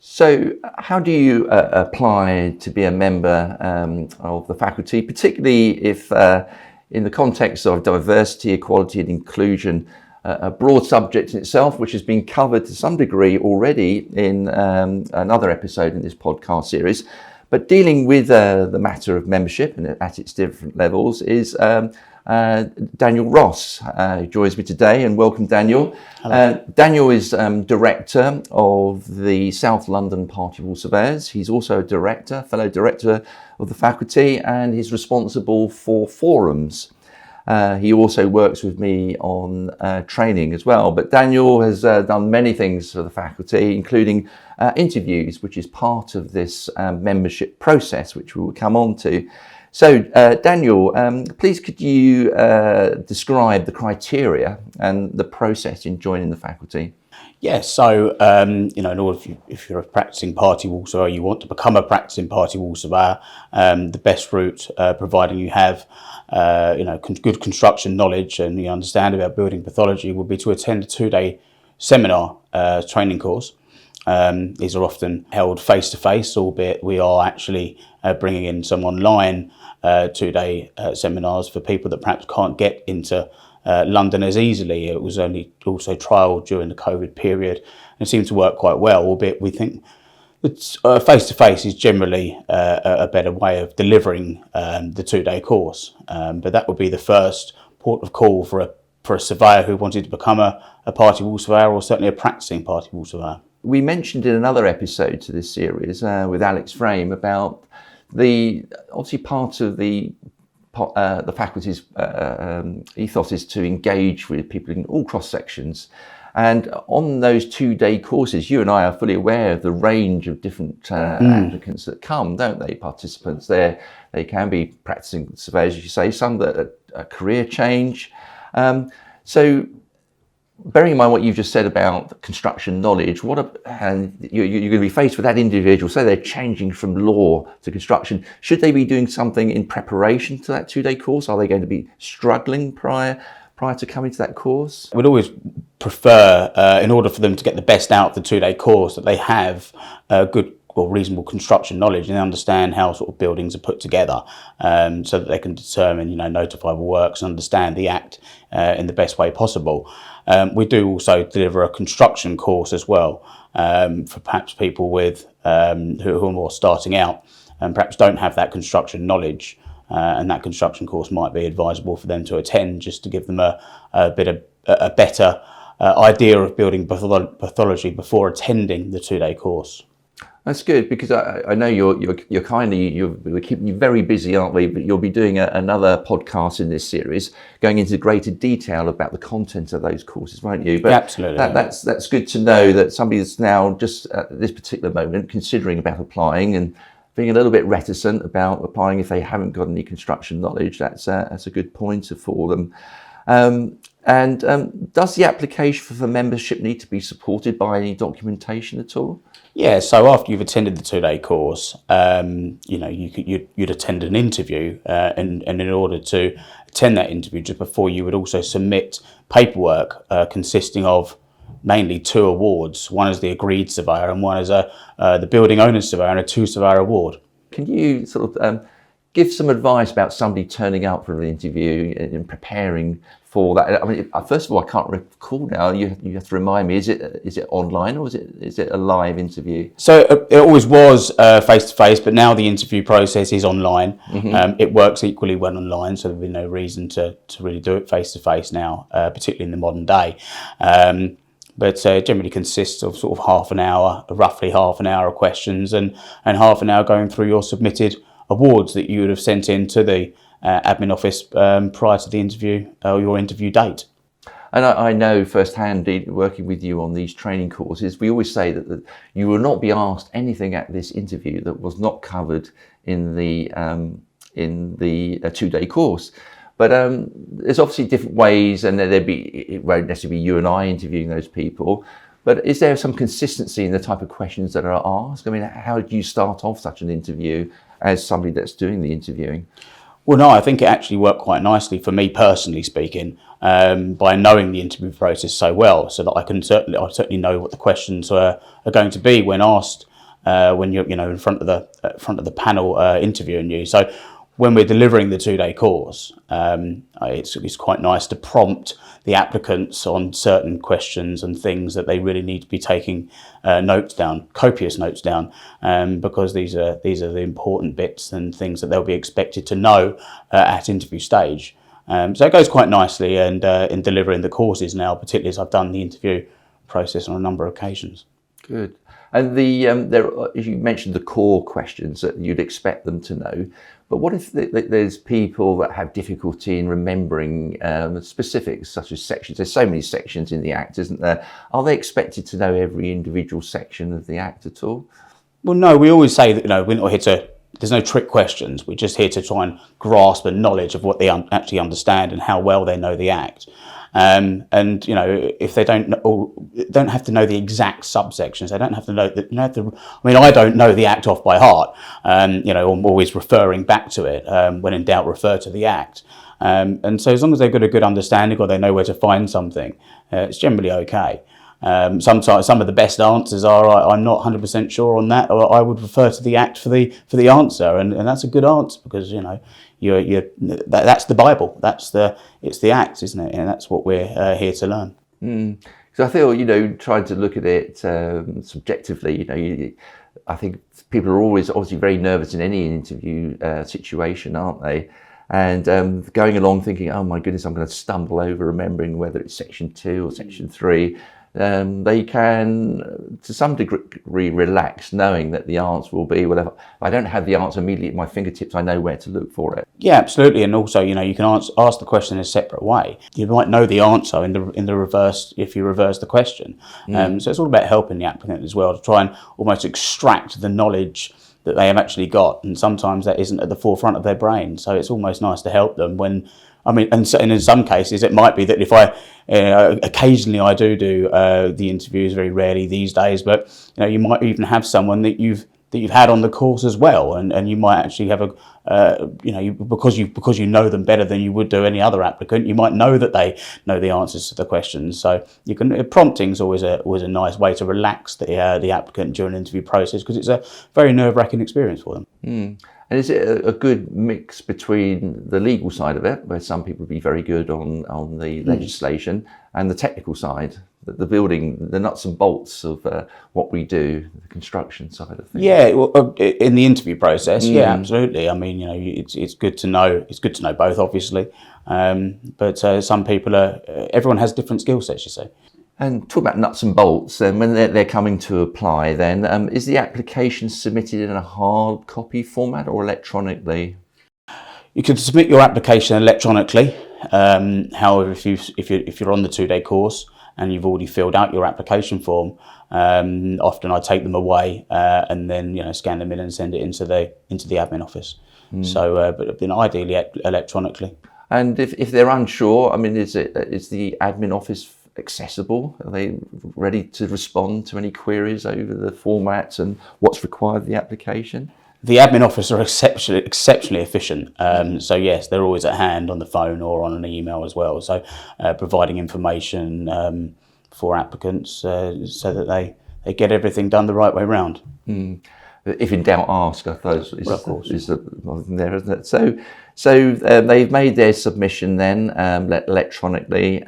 So how do you apply to be a member of the faculty, particularly if in the context of diversity, equality and inclusion, a broad subject in itself, which has been covered to some degree already in another episode in this podcast series, but dealing with the matter of membership and at its different levels is Daniel Ross, who joins me today, and welcome, Daniel. Daniel is director of the South London Party Wall Surveyors. He's also a fellow director of the faculty, and he's responsible for forums. He also works with me on training as well. But Daniel has done many things for the faculty, including interviews, which is part of this membership process, which we will come on to. So, Daniel, please could you describe the criteria and the process in joining the faculty? Yes, so, in order, if you're a practicing party wall surveyor, you want to become a practicing party wall surveyor, the best route, providing you have, good construction knowledge and you understand about building pathology, would be to attend a 2-day seminar training course. These are often held face-to-face, albeit we are actually bringing in some online 2-day seminars for people that perhaps can't get into London as easily. It was only also trialled during the COVID period and seemed to work quite well, albeit we think that face-to-face is generally a better way of delivering the 2-day course. But that would be the first port of call for a surveyor who wanted to become a party wall surveyor, or certainly a practicing party wall surveyor. We mentioned in another episode to this series with Alex Frame about obviously part of the faculty's ethos is to engage with people in all cross sections, and on those 2-day courses, you and I are fully aware of the range of different applicants that come, don't they? Participants there, they can be practicing surveyors, as you say, some that are a career change. So, bearing in mind what you've just said about construction knowledge, and you're going to be faced with that individual, say they're changing from law to construction, should they be doing something in preparation to that 2-day course? Are they going to be struggling prior to coming to that course? We'd always prefer, in order for them to get the best out of the 2-day course, that they have good or reasonable construction knowledge and understand how sort of buildings are put together, so that they can determine, notifiable works and understand the Act in the best way possible. We do also deliver a construction course as well, for perhaps people with who are more starting out and perhaps don't have that construction knowledge, and that construction course might be advisable for them to attend, just to give them a better idea of building pathology before attending the 2-day course. That's good, because I know we're keeping you very busy, aren't we? But you'll be doing another podcast in this series, going into greater detail about the content of those courses, won't you? But absolutely. That's good to know that somebody that's now just at this particular moment considering about applying and being a little bit reticent about applying if they haven't got any construction knowledge. That's a good pointer for them. And does the application for membership need to be supported by any documentation at all? Yeah, so after you've attended the 2-day course, you'd attend an interview, and in order to attend that interview, just before, you would also submit paperwork consisting of mainly 2 awards. One is the agreed surveyor, and one is the building owner's surveyor, and a 2-surveyor award. Can you sort of give some advice about somebody turning up for an interview and preparing for that? I mean, first of all, I can't recall now. You have to remind me. Is it online, or is it a live interview? So it always was face to face, but now the interview process is online. Mm-hmm. It works equally well online, so there'd be no reason to really do it face to face now, particularly in the modern day. But generally consists of sort of roughly half an hour of questions, and half an hour going through your submitted awards that you would have sent in to the admin office prior to the interview, or your interview date. And I know firsthand, working with you on these training courses, we always say that you will not be asked anything at this interview that was not covered in the 2-day course. But there's obviously different ways, and it won't necessarily be you and I interviewing those people. But is there some consistency in the type of questions that are asked? I mean, how do you start off such an interview as somebody that's doing the interviewing? Well, no, I think it actually worked quite nicely for me personally speaking, by knowing the interview process so well, so that I certainly know what the questions are going to be when asked when you're in front of the panel interviewing you. So when we're delivering the 2-day course, it's quite nice to prompt the applicants on certain questions and things that they really need to be taking copious notes down, because these are the important bits and things that they'll be expected to know at interview stage. So it goes quite nicely, and in delivering the courses now, particularly as I've done the interview process on a number of occasions. Good. And as you mentioned, the core questions that you'd expect them to know. But what if there's people that have difficulty in remembering specifics, such as sections? There's so many sections in the Act, isn't there? Are they expected to know every individual section of the Act at all? Well, no. We always say that we're not here to. There's no trick questions. We're just here to try and grasp the knowledge of what they actually understand and how well they know the Act. And if they don't have to know the exact subsections. They don't have to know that. I don't know the Act off by heart. I'm always referring back to it. When in doubt, refer to the Act. And so as long as they've got a good understanding or they know where to find something, it's generally okay. Sometimes some of the best answers are I'm not 100% sure on that, or I would refer to the Act for the answer, and that's a good answer, because that's the Bible, it's the Act, isn't it? And that's what we're here to learn. So I feel trying to look at it subjectively. I think people are always obviously very nervous in any interview situation, aren't they? And going along thinking, oh my goodness, I'm going to stumble over remembering whether it's section 2 or section 3. They can, to some degree, relax, knowing that the answer will be whatever. If I don't have the answer immediately at my fingertips, I know where to look for it. Yeah, absolutely. And also, you can ask the question in a separate way. You might know the answer in the reverse if you reverse the question. So it's all about helping the applicant as well to try and almost extract the knowledge that they have actually got, and sometimes that isn't at the forefront of their brain. So it's almost nice to help them when. And in some cases, it might be that if occasionally I do the interviews, very rarely these days, but you might even have someone that you've had on the course as well, and you might actually have because you know them better than you would do any other applicant, you might know that they know the answers to the questions. So prompting is always a nice way to relax the applicant during the interview process, because it's a very nerve-wracking experience for them. And is it a good mix between the legal side of it, where some people would be very good on the legislation, and the technical side, the building, the nuts and bolts of what we do, the construction side of things? Yeah, well, in the interview process, yeah, absolutely. It's good to know. It's good to know both, obviously, but some people everyone has different skill sets, you see. And talk about nuts and bolts, and when they're coming to apply, then is the application submitted in a hard copy format or electronically? You can submit your application electronically. However, if you're on the 2-day course and you've already filled out your application form, often I take them away and then scan them in and send it into the admin office. So, but ideally electronically. And if they're unsure, is the admin office accessible? Are they ready to respond to any queries over the formats and what's required of the application? The admin office are exceptionally efficient. So yes, they're always at hand on the phone or on an email as well. So providing information for applicants so that they get everything done the right way round. If in doubt, ask, I suppose. Of course. Is there, isn't it? So they've made their submission then electronically.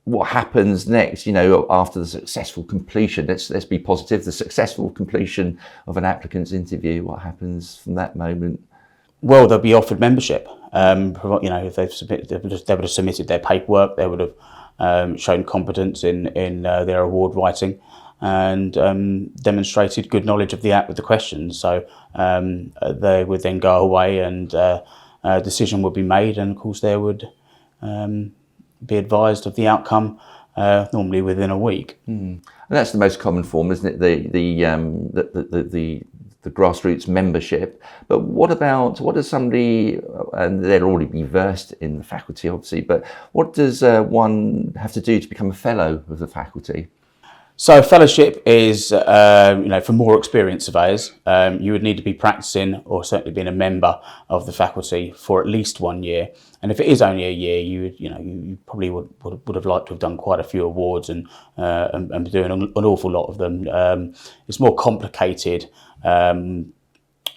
What happens next? After the successful completion, let's be positive. The successful completion of an applicant's interview. What happens from that moment? Well, they'll be offered membership. If they would have submitted their paperwork, they would have shown competence in their award writing, and demonstrated good knowledge of the Act with the questions. So they would then go away, and a decision would be made, and of course they would be advised of the outcome normally within a week. And that's the most common form, isn't it? The grassroots membership. But what does somebody, and they'll already be versed in the faculty obviously, but what does one have to do to become a fellow of the faculty? So fellowship is, for more experienced surveyors, you would need to be practicing or certainly being a member of the faculty for at least 1 year. And if it is only a year, you probably would have liked to have done quite a few awards and be doing an awful lot of them. It's more complicated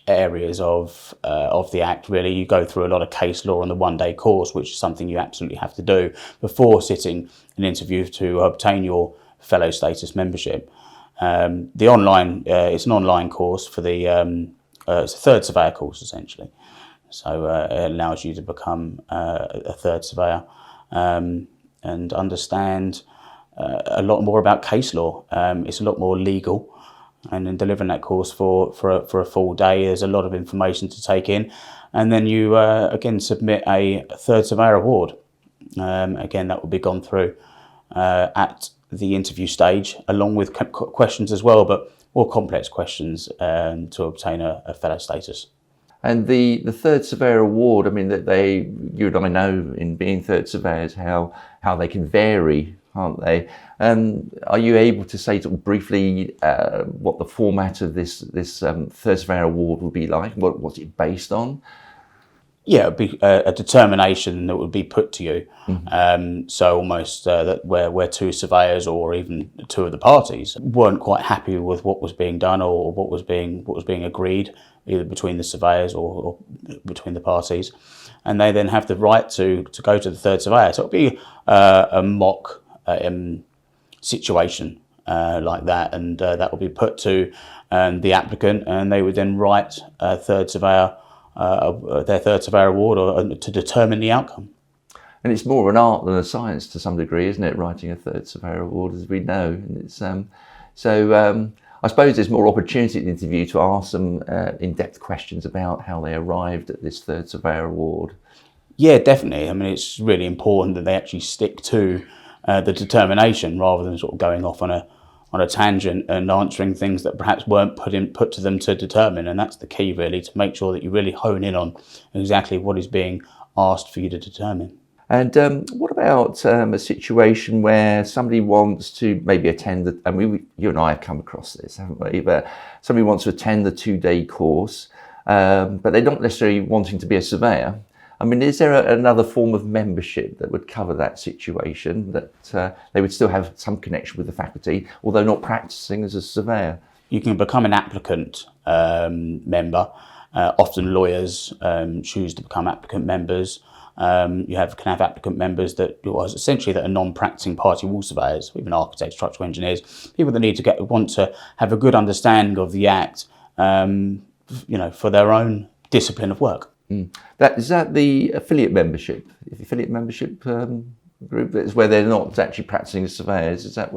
areas of the Act. Really, you go through a lot of case law on the 1-day course, which is something you absolutely have to do before sitting an interview to obtain your fellow status membership. The online, it's an online course for the, it's a third surveyor course essentially. So it allows you to become a third surveyor and understand a lot more about case law. It's a lot more legal, and in delivering that course for a full day, there's a lot of information to take in, and then you again submit a third surveyor award. Again, that will be gone through at the interview stage, along with questions as well, but more complex questions to obtain a fellow status. And the third surveyor award, I mean, that you and I know in being third surveyors how they can vary, aren't they? Are you able to say sort of briefly what the format of this third surveyor award will be like? What's it based on? Yeah, it'd be a determination that would be put to you. So almost that where two surveyors or even two of the parties weren't quite happy with what was being done or what was being agreed, either between the surveyors or between the parties, and they then have the right to go to the third surveyor. So it'll be a mock situation like that, and that will be put to the applicant, and they would then write a third surveyor. Their third surveyor award or to determine the outcome. And it's more an art than a science to some degree, isn't it, writing a third surveyor award, as we know? And it's I suppose there's more opportunity in the interview to ask some in-depth questions about how they arrived at this third surveyor award. Yeah, definitely. I mean, it's really important that they actually stick to the determination rather than sort of going off on a tangent and answering things that perhaps weren't put to them to determine. And that's the key, really, to make sure that you really hone in on exactly what is being asked for you to determine. And what about a situation where somebody wants to maybe attend you and I have come across this, haven't we? But somebody wants to attend the 2-day course, but they're not necessarily wanting to be a surveyor. I mean, is there another form of membership that would cover that situation, that they would still have some connection with the faculty, although not practicing as a surveyor? You can become an applicant member. Often lawyers choose to become applicant members. You can have applicant members that are non-practicing party wall surveyors, even architects, structural engineers, people that want to have a good understanding of the Act, for their own discipline of work. Is that the affiliate membership? The affiliate membership group is where they're not actually practicing as surveyors. Is that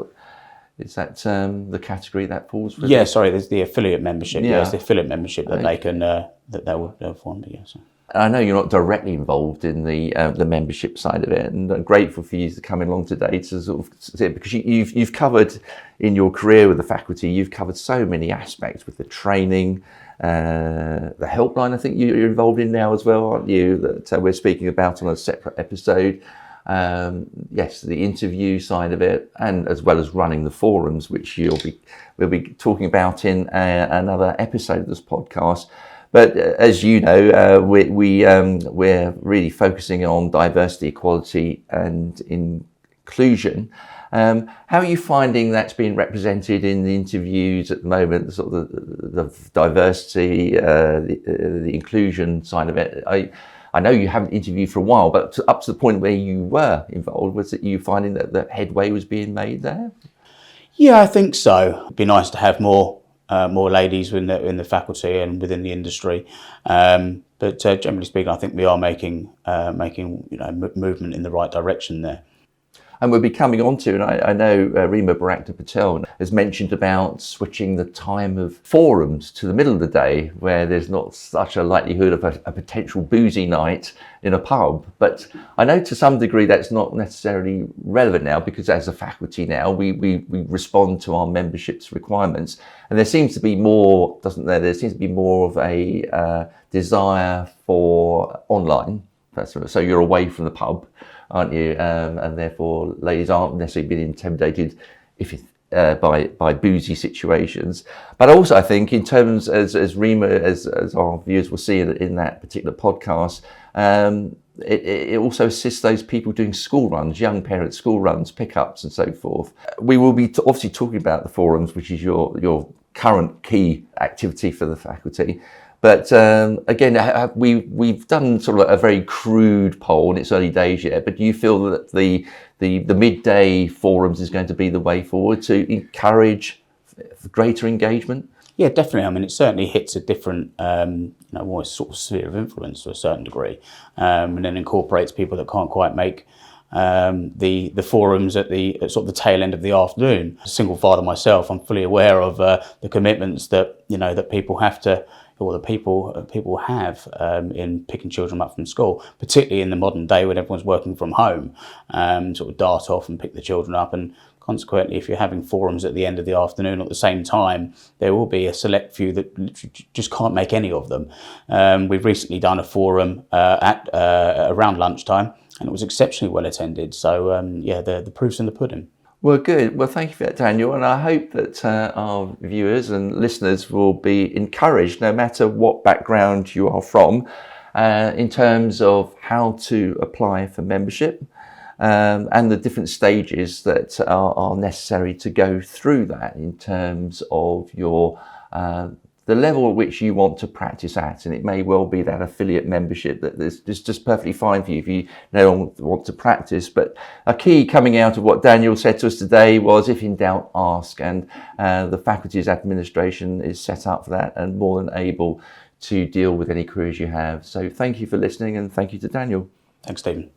the category that falls within? Yeah, sorry. There's the affiliate membership. Yeah, it's the affiliate membership that they can that will form. Yes. I know you're not directly involved in the membership side of it, and I'm grateful for you to come along today to sort of see it, because you've covered in your career with the faculty, you've covered so many aspects with the training, the helpline. I think you're involved in now as well, aren't you? That we're speaking about on a separate episode. Yes, the interview side of it, and as well as running the forums, which we'll be talking about in another episode of this podcast. But as you know, we're really focusing on diversity, equality, and inclusion. How are you finding that's being represented in the interviews at the moment? Sort of the diversity, the inclusion side of it. I know you haven't interviewed for a while, but up to the point where you were involved, was it you finding that the headway was being made there? Yeah, I think so. It'd be nice to have more ladies in the faculty and within the industry, but generally speaking, I think we are making movement in the right direction there. And we'll be coming on to, and I know Rima Barakta Patel has mentioned about switching the time of forums to the middle of the day, where there's not such a likelihood of a potential boozy night in a pub. But I know to some degree that's not necessarily relevant now, because as a faculty now, we respond to our membership's requirements. And there seems to be more, doesn't there? There seems to be more of a desire for online. So you're away from the pub, aren't you? And therefore, ladies aren't necessarily being intimidated, if by boozy situations. But also, I think, in terms as Rima, as our viewers will see in that particular podcast, it also assists those people doing school runs, young parents, school runs, pickups, and so forth. We will be obviously talking about the forums, which is your current key activity for the faculty. But again, we've done sort of a very crude poll, and it's early days yet. But do you feel that the midday forums is going to be the way forward to encourage greater engagement? Yeah, definitely. I mean, it certainly hits a different, more sort of sphere of influence to a certain degree, and then incorporates people that can't quite make the forums at sort of the tail end of the afternoon. As a single father myself, I'm fully aware of the commitments that that people have to, or the people have in picking children up from school, particularly in the modern day when everyone's working from home, sort of dart off and pick the children up. And consequently, if you're having forums at the end of the afternoon at the same time, there will be a select few that literally just can't make any of them. We've recently done a forum at around lunchtime, and it was exceptionally well attended. So the proof's in the pudding. Well, good. Well, thank you for that, Daniel. And I hope that our viewers and listeners will be encouraged, no matter what background you are from, in terms of how to apply for membership and the different stages that are necessary to go through that in terms of your the level at which you want to practice at. And it may well be that affiliate membership that is just perfectly fine for you if you don't want to practice. But a key coming out of what Daniel said to us today was, if in doubt, ask. And the faculty's administration is set up for that and more than able to deal with any queries you have. So thank you for listening, and thank you to Daniel. Thanks, Stephen.